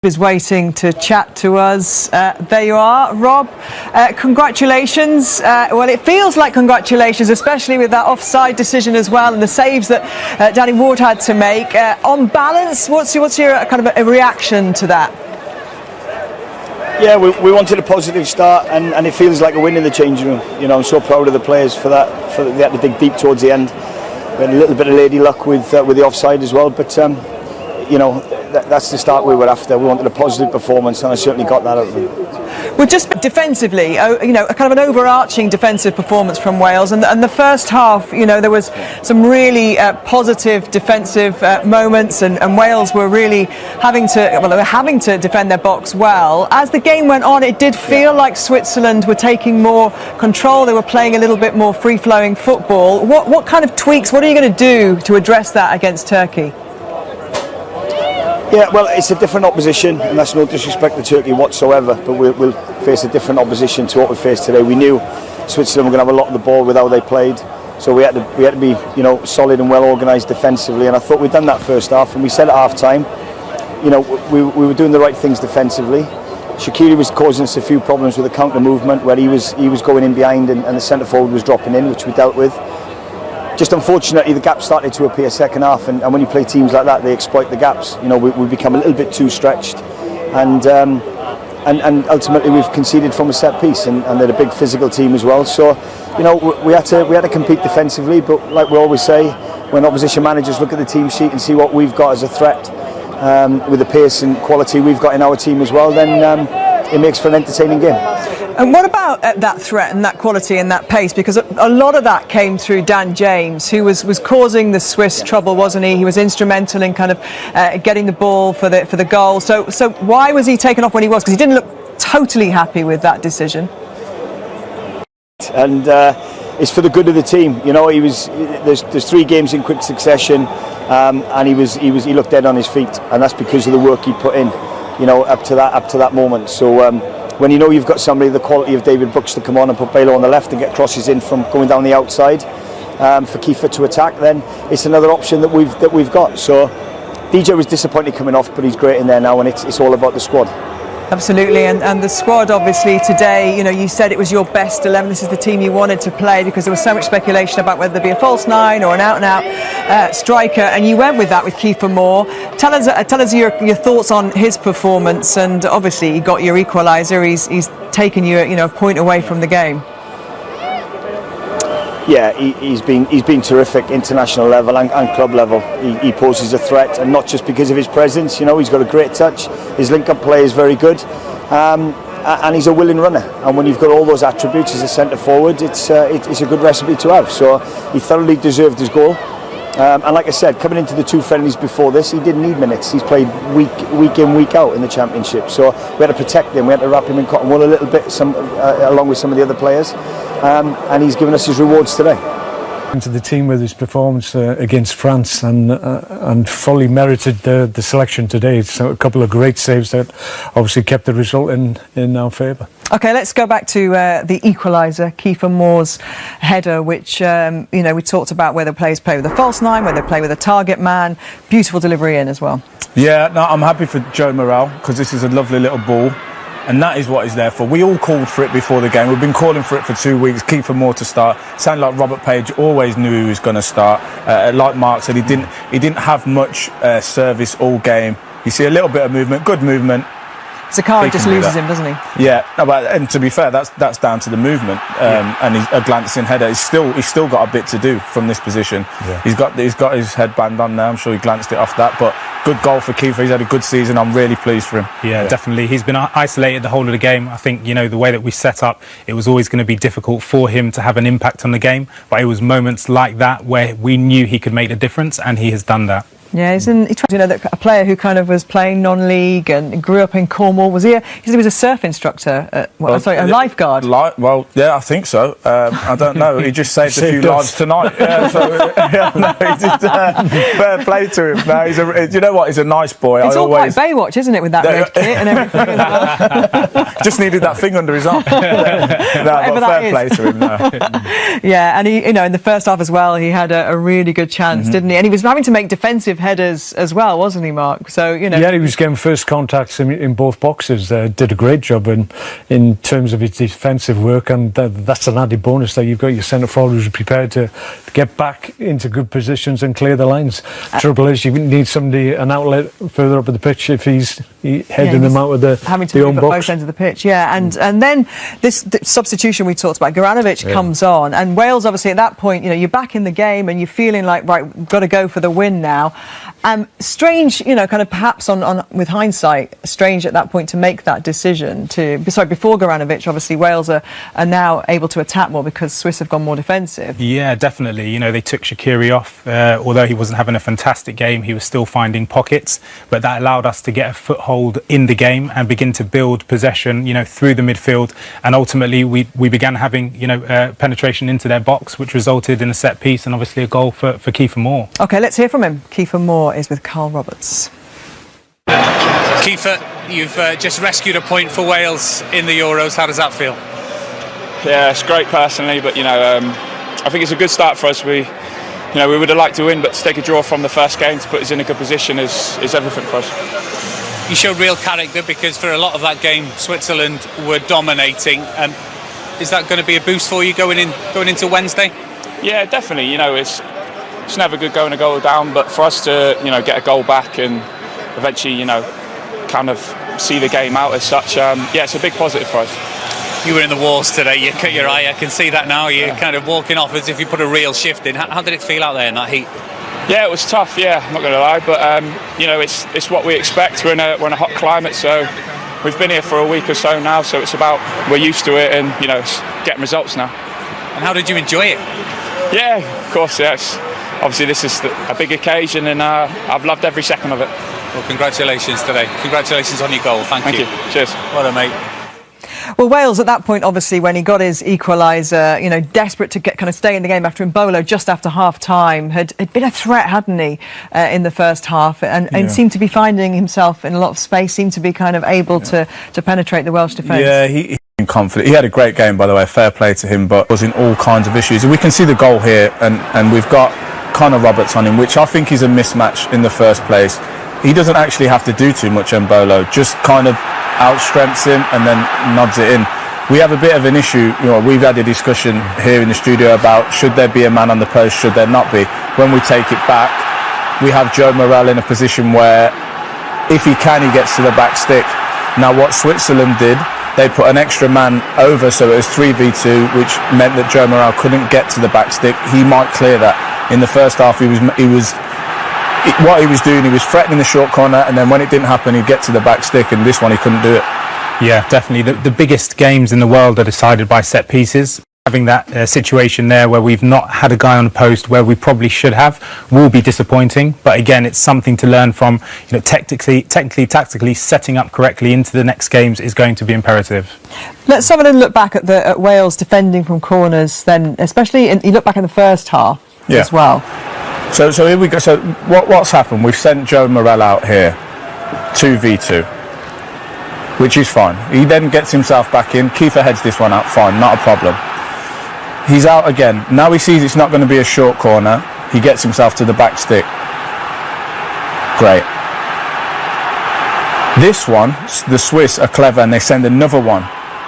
is waiting to chat to us. There you are, Rob. Congratulations. Well, it feels like congratulations, especially with that offside decision as well and the saves that Danny Ward had to make. On balance, what's your kind of a reaction to that? Yeah, we wanted a positive start, and it feels like a win in the changing room. You know, I'm so proud of the players for that. They had to dig deep towards the end. We had a little bit of lady luck with the offside as well, but you know, that's the start we were after. We wanted a positive performance, and I certainly got that out of them. Well, just defensively, you know, a kind of an overarching defensive performance from Wales, and the first half, you know, there was some really positive defensive moments, and Wales were really having to defend their box well. As the game went on, it did feel like Switzerland were taking more control. They were playing a little bit more free-flowing football. What kind of tweaks? What are you going to do to address that against Turkey? Yeah, well, it's a different opposition, and that's no disrespect to Turkey whatsoever, but we'll face a different opposition to what we faced today. We knew Switzerland were going to have a lot of the ball with how they played, so we had to be, you know, solid and well organised defensively, and I thought we'd done that first half, and we said at half time, you know, we were doing the right things defensively. Shaqiri was causing us a few problems with the counter movement, where he was going in behind and the centre forward was dropping in, which we dealt with. Just unfortunately, the gaps started to appear second half, and when you play teams like that, they exploit the gaps. You know, we become a little bit too stretched, and ultimately we've conceded from a set piece, and they're a big physical team as well. So, you know, we had to compete defensively, but like we always say, when opposition managers look at the team sheet and see what we've got as a threat, with the pace and quality we've got in our team as well, then it makes for an entertaining game. And what about that threat and that quality and that pace? Because a lot of that came through Dan James, who was causing the Swiss trouble, wasn't he? He was instrumental in kind of getting the ball for the goal. So why was he taken off when he was? Because he didn't look totally happy with that decision. And it's for the good of the team. You know, there's 3 games in quick succession, and he looked dead on his feet, and that's because of the work he put in. You know, up to that moment. So. When you know you've got somebody the quality of David Brooks to come on and put Bale on the left and get crosses in from going down the outside for Kiefer to attack, then it's another option that we've got. So DJ was disappointed coming off, but he's great in there now, and it's all about the squad. Absolutely, and the squad obviously today, you know, you said it was your best 11. This is the team you wanted to play because there was so much speculation about whether there'd be a false 9 or an out-and-out striker, and you went with that with Kiefer Moore. Tell us your thoughts on his performance, and obviously he got your equaliser. He's taken you, you know, a point away from the game. Yeah, he's been terrific, international level and club level. He poses a threat, and not just because of his presence. You know, he's got a great touch. His link-up play is very good, and he's a willing runner. And when you've got all those attributes as a centre forward, it's a good recipe to have. So he thoroughly deserved his goal. And like I said, coming into the 2 friendlies before this, he didn't need minutes. He's played week in, week out in the Championship. So we had to protect him. We had to wrap him in cotton wool a little bit, along with some of the other players. And he's given us his rewards today. Into the team with his performance against France, and fully merited the selection today. So a couple of great saves that obviously kept the result in our favour. OK, let's go back to the equaliser, Kiefer Moore's header, which, you know, we talked about whether players play with a false 9, whether they play with a target man. Beautiful delivery in as well. Yeah, no, I'm happy for Joe Morrell, because this is a lovely little ball. And that is what he's there for. We all called for it before the game. We've been calling for it for 2 weeks. Kiefer Moore to start. Sounded like Robert Page always knew he was going to start. Like Mark said, he didn't have much service all game. You see a little bit of movement, good movement. Zakari just loses him, doesn't he? Yeah, no, and to be fair, that's down to the movement, and he's a glancing header. He's still got a bit to do from this position. Yeah. He's got his headband on now. I'm sure he glanced it off that, but good goal for Kiefer. He's had a good season. I'm really pleased for him. Yeah, definitely. He's been isolated the whole of the game. I think, you know, the way that we set up, it was always going to be difficult for him to have an impact on the game, but it was moments like that where we knew he could make a difference, and he has done that. Yeah, you know, a player who kind of was playing non-league and grew up in Cornwall. Was he? He was a surf instructor. A lifeguard. Well, yeah, I think so. I don't know. He just saved a few lives tonight. Yeah, so, he did. Fair play to him. No, you know what? He's a nice boy. It's all quite Baywatch, isn't it, with that red kit and everything as well? Just needed that thing under his arm. No, but fair play to him. No. Yeah, and he, you know, in the first half as well, he had a really good chance, didn't he? And he was having to make defensive headers as well, wasn't he, Mark? So, you know. Yeah, he was getting first contacts in both boxes. Did a great job in terms of his defensive work, and that's an added bonus that you've got your centre forward who's prepared to get back into good positions and clear the lines. Trouble is, you need somebody, an outlet further up at the pitch if he's heading them out of the having to own move box. at both ends of the pitch, yeah. And then this substitution we talked about, Garanovic comes on, and Wales obviously at that point, you know, you're back in the game and you're feeling like, right, we've got to go for the win now. Strange, you know, kind of perhaps on with hindsight, strange at that point to make that decision before Garanovic. Obviously Wales are now able to attack more because Swiss have gone more defensive. Yeah, definitely. You know, they took Shaqiri off. Although he wasn't having a fantastic game, he was still finding pockets, but that allowed us to get a foothold in the game and begin to build possession, you know, through the midfield, and ultimately we began having, you know, penetration into their box, which resulted in a set piece and obviously a goal for Kiefer Moore. Okay, let's hear from him. Kiefer Moore is with Carl Roberts. Kiefer, you've just rescued a point for Wales in the Euros. How does that feel? Yeah, it's great personally, but you know, I think it's a good start for us. We would have liked to win, but to take a draw from the first game to put us in a good position is everything for us. You showed real character because for a lot of that game, Switzerland were dominating. Is that going to be a boost for you going into Wednesday? Yeah, definitely. You know, it's never good going a goal down, but for us to, you know, get a goal back and eventually, you know, kind of see the game out as such, yeah, it's a big positive for us. You were in the wars today. You cut your eye. I can see that now. You're kind of walking off as if you put a real shift in. How did it feel out there in that heat? Yeah, it was tough. Yeah, I'm not going to lie, but you know, it's what we expect. We're in a hot climate, so we've been here for a week or so now. So it's about, we're used to it, and you know, it's getting results now. And how did you enjoy it? Yeah, of course. Yes. Obviously, this is a big occasion, and I've loved every second of it. Well, congratulations today. Congratulations on your goal. Thank you. Cheers. Well done, mate. Well, Wales at that point, obviously, when he got his equaliser, you know, desperate to kind of stay in the game after Mbolo just after half-time, had been a threat, hadn't he, in the first half, and seemed to be finding himself in a lot of space, seemed to be kind of able to penetrate the Welsh defence. Yeah, he's confident. He had a great game, by the way, fair play to him, but was in all kinds of issues. And we can see the goal here, and we've got Connor Roberts on him, which I think is a mismatch in the first place. He doesn't actually have to do too much, Mbolo, just kind of outstrengths him and then nods it in. We have a bit of an issue, you know, we've had a discussion here in the studio about should there be a man on the post, should there not be. When we take it back, we have Joe Morel in a position where if he can, he gets to the back stick. Now what Switzerland did, they put an extra man over, so it was 3v2, which meant that Joe Morel couldn't get to the back stick. He might clear that. In the first half, what he was doing, he was threatening the short corner, and then when it didn't happen, he'd get to the back stick, and this one he couldn't do it. Yeah, definitely. The biggest games in the world are decided by set pieces. Having that situation there where we've not had a guy on the post where we probably should have will be disappointing. But again, it's something to learn from. You know, technically, tactically, setting up correctly into the next games is going to be imperative. Let's have a look back at Wales defending from corners. Then, especially you look back in the first half as well. So here we go. So what's happened? We've sent Joe Morel out here, 2v2, which is fine. He then gets himself back in. Kiefer heads this one out, fine, not a problem. He's out again. Now he sees it's not going to be a short corner. He gets himself to the back stick. Great. This one, the Swiss are clever and they send another one,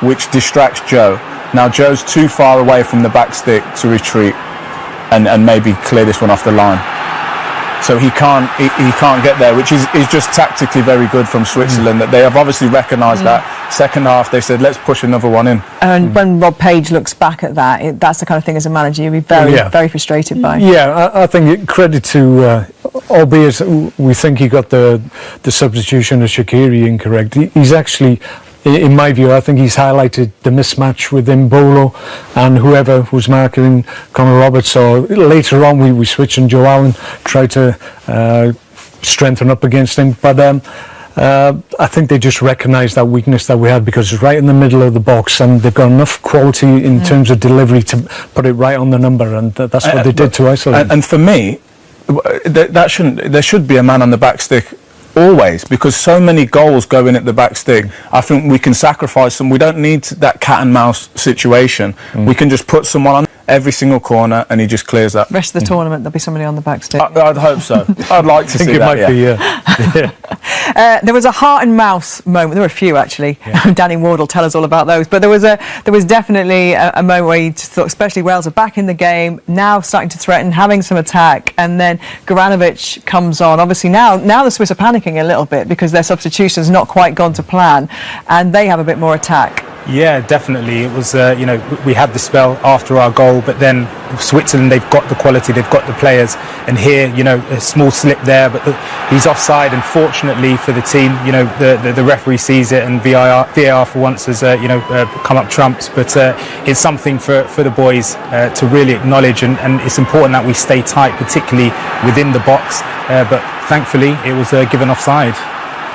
which distracts Joe. Now Joe's too far away from the back stick to retreat and maybe clear this one off the line. So he can't get there, which is just tactically very good from Switzerland. That they have obviously recognised that. Second half, they said, let's push another one in. And when Rob Page looks back at that, that's the kind of thing as a manager you'd be very frustrated by. Yeah, I think credit to, albeit we think he got the substitution of Shaqiri incorrect. He's actually, in my view, I think he's highlighted the mismatch with Mbolo and whoever was marking Connor Roberts. So later on, we switched and Joe Allen tried to strengthen up against him. But I think they just recognised that weakness that we had because it's right in the middle of the box and they've got enough quality in terms of delivery to put it right on the number. And that's what they did to isolate. And for me, there should be a man on the back stick always, because so many goals go in at the back stick. I think we can sacrifice them. We don't need that cat and mouse situation. We can just put someone on. every single corner, and he just clears that. Rest of the tournament, there'll be somebody on the back stick. I'd hope so. I'd like to I think see it that. might be, yeah. There was a heart and mouse moment. There were a few actually. Yeah. Danny Ward will tell us all about those. But there was definitely a moment where you just thought, especially Wales are back in the game now, starting to threaten, having some attack, and then Goranovic comes on. Obviously now the Swiss are panicking a little bit because their substitution's not quite gone to plan, and they have a bit more attack. Yeah, definitely. It was, we had the spell after our goal, but then Switzerland, they've got the quality, they've got the players, and here, a small slip there, but he's offside, and fortunately for the team, the referee sees it, and VAR for once has, come up trumps, but it's something for the boys to really acknowledge, and it's important that we stay tight, particularly within the box, but thankfully it was given offside.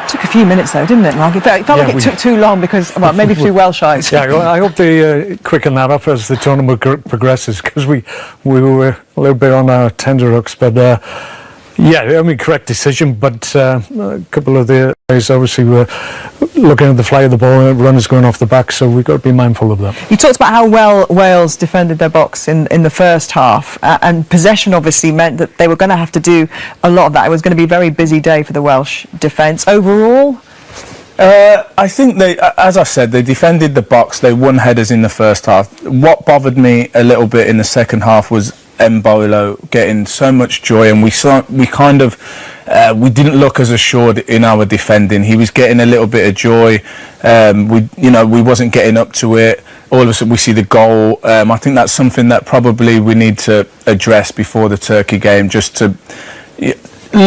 Took a few minutes though, didn't it, Mark? It felt like it took too long because, well, maybe through Welsh eyes. Yeah, I hope they quicken that up as the tournament progresses, because we were a little bit on our tenterhooks, but correct decision, but a couple of the guys obviously were looking at the fly of the ball and runners going off the back, so we've got to be mindful of that. You talked about how well Wales defended their box in the first half, and possession obviously meant that they were going to have to do a lot of that. It was going to be a very busy day for the Welsh defence. Overall, I think as I said, they defended the box, they won headers in the first half. What bothered me a little bit in the second half was Mbolo getting so much joy, and we didn't look as assured in our defending. He was getting a little bit of joy. We wasn't getting up to it. All of a sudden we see the goal. I think that's something that probably we need to address before the Turkey game, just to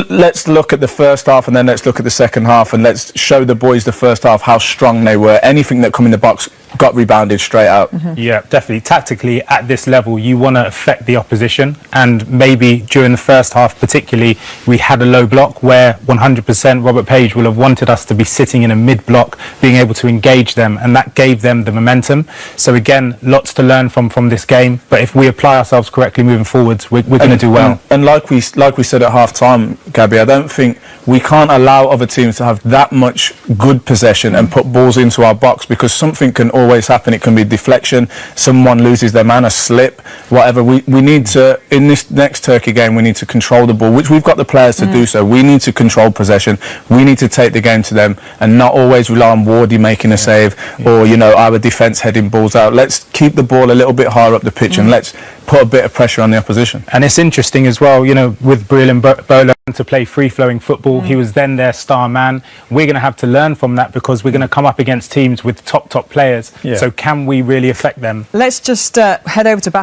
let's look at the first half and then let's look at the second half, and let's show the boys the first half how strong they were. Anything that come in the box got rebounded straight out. Mm-hmm. Yeah, definitely. Tactically, at this level, you want to affect the opposition, and maybe during the first half particularly, we had a low block where 100% Robert Page will have wanted us to be sitting in a mid-block, being able to engage them, and that gave them the momentum. So again, lots to learn from this game, but if we apply ourselves correctly moving forwards, we're going to do well. And like we said at half-time, Gabby, I don't think we can't allow other teams to have that much good possession and put balls into our box, because something can always happen. It can be deflection, someone loses their man, a slip, whatever. We need to, in this next Turkey game, we need to control the ball, which we've got the players to do so. We need to control possession. We need to take the game to them and not always rely on Wardy making a save or, our defence heading balls out. Let's keep the ball a little bit higher up the pitch and let's put a bit of pressure on the opposition. And it's interesting as well, with Breel and Bolo to play free-flowing football. He was then their star man. We're going to have to learn from that, because we're going to come up against teams with top players. Yeah. So can we really affect them? Let's just head over to back.